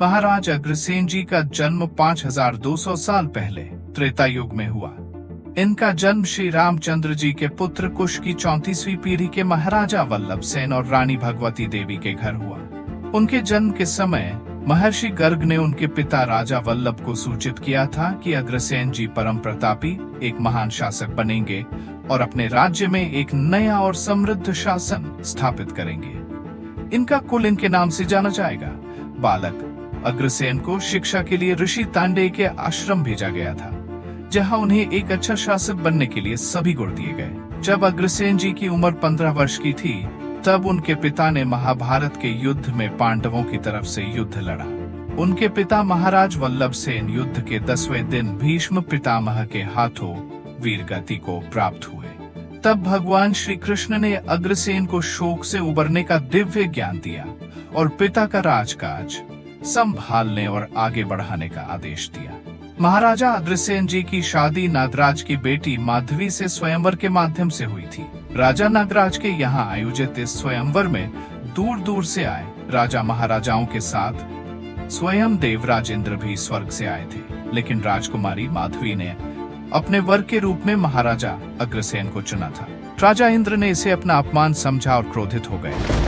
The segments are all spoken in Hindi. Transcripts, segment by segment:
महाराज अग्रसेन जी का जन्म 5200 साल पहले त्रेता युग में हुआ। इनका जन्म श्री रामचंद्र जी के पुत्र कुश की 34वीं पीढ़ी के महाराजा वल्लभ सेन और रानी भगवती देवी के घर हुआ। उनके जन्म के समय महर्षि गर्ग ने उनके पिता राजा वल्लभ को सूचित किया था कि अग्रसेन जी परम प्रतापी एक महान शासक बनेंगे और अपने राज्य में एक नया और समृद्ध शासन स्थापित करेंगे। इनका कुल इनके नाम से जाना जाएगा। बालक अग्रसेन को शिक्षा के लिए ऋषि तांडेय के आश्रम भेजा गया था, जहां उन्हें एक अच्छा शासक बनने के लिए सभी गुण दिए गए। जब अग्रसेन जी की उम्र 15 वर्ष की थी, तब उनके पिता ने महाभारत के युद्ध में पांडवों की तरफ से युद्ध लड़ा। उनके पिता महाराज वल्लभ सेन युद्ध के 10वें दिन भीष्म पितामह के हाथों वीरगति को प्राप्त हुए। तब भगवान श्री कृष्ण ने अग्रसेन को शोक से उबरने का दिव्य ज्ञान दिया और पिता का राजकाज संभालने और आगे बढ़ाने का आदेश दिया। महाराजा अग्रसेन जी की शादी नागराज की बेटी माधवी से स्वयंवर के माध्यम से हुई थी। राजा नागराज के यहाँ आयोजित इस स्वयंवर में दूर दूर से आए राजा महाराजाओं के साथ स्वयं देवराज इंद्र भी स्वर्ग से आए थे, लेकिन राजकुमारी माधवी ने अपने वर के रूप में महाराजा अग्रसेन को चुना था। राजा इंद्र ने इसे अपना अपमान समझा और क्रोधित हो गए।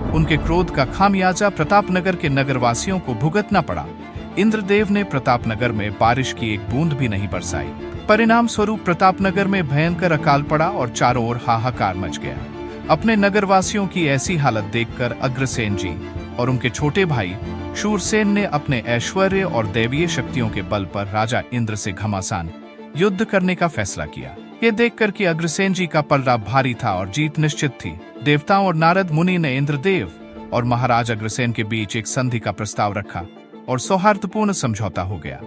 उनके क्रोध का खामियाजा प्रतापनगर के नगरवासियों को भुगतना पड़ा। इंद्रदेव ने प्रतापनगर में बारिश की एक बूंद भी नहीं बरसाई। परिणाम स्वरूप प्रतापनगर में भयंकर अकाल पड़ा और चारों ओर हाहाकार मच गया। अपने नगरवासियों की ऐसी हालत देखकर अग्रसेन जी और उनके छोटे भाई शूरसेन ने अपने ऐश्वर्य और दैवीय शक्तियों के बल पर राजा इंद्र से घमासान युद्ध करने का फैसला किया। ये देखकर कि अग्रसेन जी का पलड़ा भारी था और जीत निश्चित थी, देवताओं और नारद मुनि ने इंद्रदेव और महाराज अग्रसेन के बीच एक संधि का प्रस्ताव रखा और सौहार्दपूर्ण समझौता हो गया।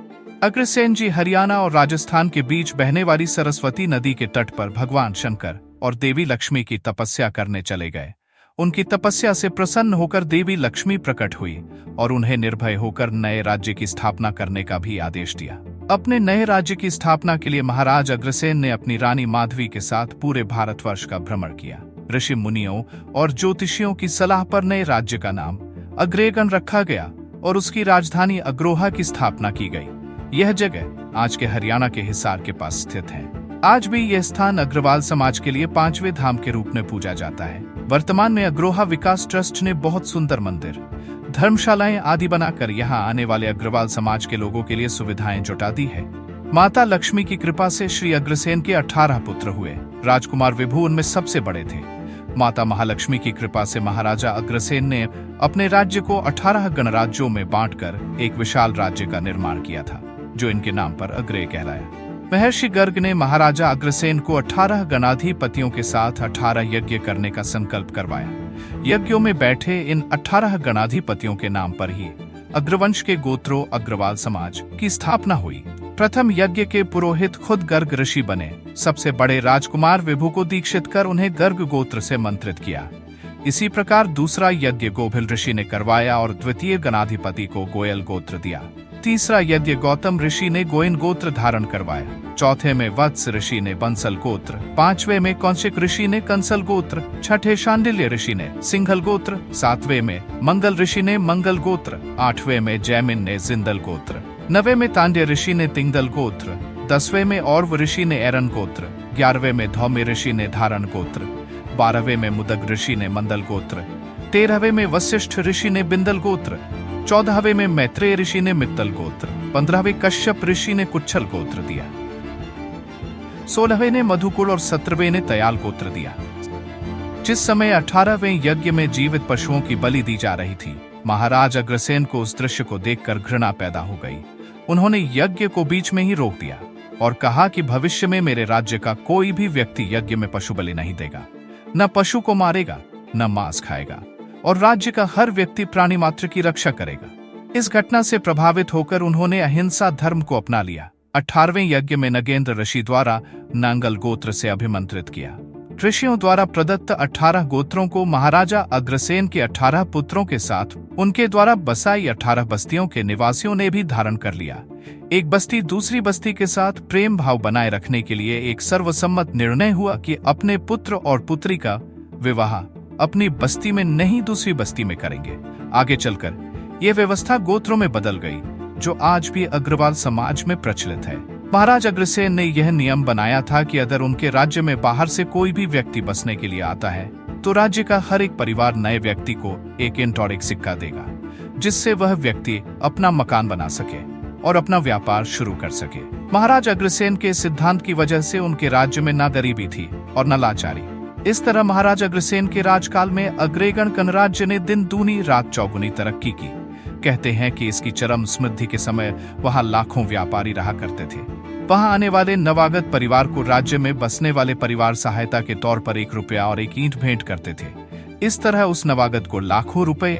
अग्रसेन जी हरियाणा और राजस्थान के बीच बहने वाली सरस्वती नदी के तट पर भगवान शंकर और देवी लक्ष्मी की तपस्या करने चले गए। उनकी तपस्या से प्रसन्न होकर देवी लक्ष्मी प्रकट हुई और उन्हें निर्भय होकर नए राज्य की स्थापना करने का भी आदेश दिया। अपने नए राज्य की स्थापना के लिए महाराज अग्रसेन ने अपनी रानी माधवी के साथ पूरे भारतवर्ष का भ्रमण किया। ऋषि मुनियों और ज्योतिषियों की सलाह पर नए राज्य का नाम अग्रेगण रखा गया और उसकी राजधानी अग्रोहा की स्थापना की गई। यह जगह आज के हरियाणा के हिसार के पास स्थित है। आज भी यह स्थान अग्रवाल समाज के लिए 5वें धाम के रूप में पूजा जाता है। वर्तमान में अग्रोहा विकास ट्रस्ट ने बहुत सुंदर मंदिर, धर्मशालाएं आदि बनाकर यहाँ आने वाले अग्रवाल समाज के लोगों के लिए सुविधाएं जुटा दी है। माता लक्ष्मी की कृपा से श्री अग्रसेन के 18 पुत्र हुए। राजकुमार विभु उनमें सबसे बड़े थे। माता महालक्ष्मी की कृपा से महाराजा अग्रसेन ने अपने राज्य को 18 गणराज्यों में बांटकर एक विशाल राज्य का निर्माण किया था, जो इनके नाम पर अग्रेय कहलाया। महर्षि गर्ग ने महाराजा अग्रसेन को 18 गणाधिपतियों के साथ 18 यज्ञ करने का संकल्प करवाया। यज्ञों में बैठे इन 18 गणाधिपतियों के नाम पर ही अग्रवंश के गोत्रों अग्रवाल समाज की स्थापना हुई। प्रथम यज्ञ के पुरोहित खुद गर्ग ऋषि बने। सबसे बड़े राजकुमार विभु को दीक्षित कर उन्हें गर्ग गोत्र से मंत्रित किया। इसी प्रकार दूसरा यज्ञ गोभिल ऋषि ने करवाया और द्वितीय गणाधिपति को गोयल गोत्र दिया। तीसरा यज्ञ गौतम ऋषि ने गोयन गोत्र धारण करवाया। चौथे में वत्स ऋषि ने बंसल गोत्र, 5वें में कौशिक ऋषि ने कंसल गोत्र, 6ठे शांडिल्य ऋषि ने सिंघल गोत्र, 7वें में मंगल ऋषि ने मंगल गोत्र, 8वें में जैमिन ने जिंदल गोत्र, 9वें में तांड्य ऋषि ने तिंगदल गोत्र, 10वें में औरव ऋषि ने एरन गोत्र, 11वें में धौम्य ऋषि ने धारण गोत्र, 12वें में मुदग ऋषि ने मंदल गोत्र, 13वें में वशिष्ठ ऋषि ने बिंदल गोत्र, 14वें में मैत्रेय ऋषि ने मित्तल गोत्र, 15वें कश्यप ऋषि ने कुच्छल गोत्र दिया, 16वें ने मधुकुल और 17वें ने तयाल गोत्र दिया। जिस समय 18वें यज्ञ में जीवित पशुओं की बलि दी जा रही थी, महाराज अग्रसेन को उस दृश्य को देखकर घृणा पैदा हो गई। उन्होंने यज्ञ को बीच में ही रोक दिया और कहा कि भविष्य में मेरे राज्य का कोई भी व्यक्ति यज्ञ में पशु बलि नहीं देगा, न पशु को मारेगा, न मांस खाएगा, और राज्य का हर व्यक्ति प्राणी मात्र की रक्षा करेगा। इस घटना से प्रभावित होकर उन्होंने अहिंसा धर्म को अपना लिया। 18वें यज्ञ में नगेंद्र ऋषि द्वारा नांगल गोत्र से अभिमंत्रित किया। ऋषियों द्वारा प्रदत्त 18 गोत्रों को महाराजा अग्रसेन के 18 पुत्रों के साथ उनके द्वारा बसाई 18 बस्तियों के निवासियों ने भी धारण कर लिया। एक बस्ती दूसरी बस्ती के साथ प्रेम भाव बनाए रखने के लिए एक सर्वसम्मत निर्णय हुआ कि अपने पुत्र और पुत्री का विवाह अपनी बस्ती में नहीं दूसरी बस्ती में करेंगे। आगे चलकर यह व्यवस्था गोत्रों में बदल गई, जो आज भी अग्रवाल समाज में प्रचलित है। महाराज अग्रसेन ने यह नियम बनाया था कि अगर उनके राज्य में बाहर से कोई भी व्यक्ति बसने के लिए आता है तो राज्य का हर एक परिवार नए व्यक्ति को एक इंट और एक सिक्का देगा, जिससे वह व्यक्ति अपना मकान बना सके और अपना व्यापार शुरू कर सके। महाराज अग्रसेन के सिद्धांत की वजह से उनके राज्य में न गरीबी थी और न लाचारी। इस तरह महाराज अग्रसेन के राजकाल में अग्रगण गणराज्य ने दिन दूनी रात चौगुनी तरक्की की। कहते हैं कि इसकी चरम समृद्धि के समय वहां लाखों व्यापारी रहा करते थे। वहां आने वाले नवागत परिवार को राज्य में बसने वाले परिवार सहायता के तौर पर 1 रुपया और 1 ईंट भेंट करते थे। इस तरह उस नवागत को लाखों रुपए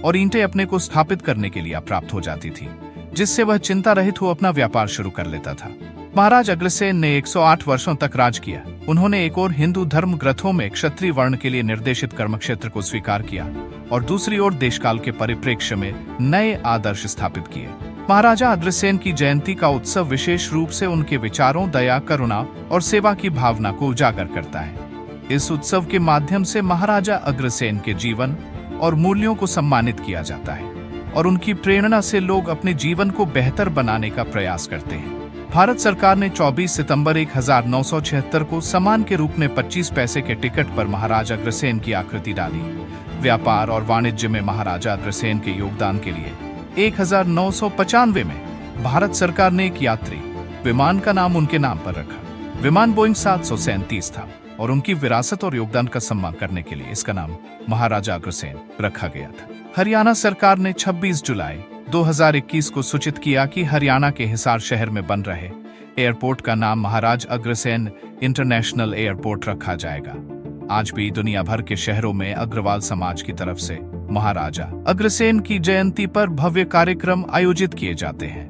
और ईंटें अपने को स्थापित करने के लिए प्राप्त हो जाती थी, जिससे वह चिंता रहित हो अपना व्यापार शुरू कर लेता था। महाराज अग्रसेन ने 108 वर्षों तक राज किया। उन्होंने एक और हिंदू धर्म ग्रंथों में क्षत्रिय वर्ण के लिए निर्देशित कर्मक्षेत्र को स्वीकार किया और दूसरी ओर देशकाल के परिप्रेक्ष्य में नए आदर्श स्थापित किए। महाराजा अग्रसेन की जयंती का उत्सव विशेष रूप से उनके विचारों, दया, करुणा और सेवा की भावना को उजागर करता है। इस उत्सव के माध्यम से महाराजा अग्रसेन के जीवन और मूल्यों को सम्मानित किया जाता है और उनकी प्रेरणा से लोग अपने जीवन को बेहतर बनाने का प्रयास करते हैं। भारत सरकार ने 24 सितंबर 1976 को सम्मान के रूप में 25 पैसे के टिकट पर महाराजा अग्रसेन की आकृति डाली। व्यापार और वाणिज्य में महाराजा अग्रसेन के योगदान के लिए 1995 में भारत सरकार ने एक यात्री विमान का नाम उनके नाम पर रखा। विमान बोइंग 737 था और उनकी विरासत और योगदान का सम्मान करने के लिए इसका नाम महाराजा अग्रसेन रखा गया था। हरियाणा सरकार ने 26 जुलाई 2021 को सूचित किया कि हरियाणा के हिसार शहर में बन रहे एयरपोर्ट का नाम महाराज अग्रसेन इंटरनेशनल एयरपोर्ट रखा जाएगा। आज भी दुनिया भर के शहरों में अग्रवाल समाज की तरफ से महाराजा अग्रसेन की जयंती पर भव्य कार्यक्रम आयोजित किए जाते हैं।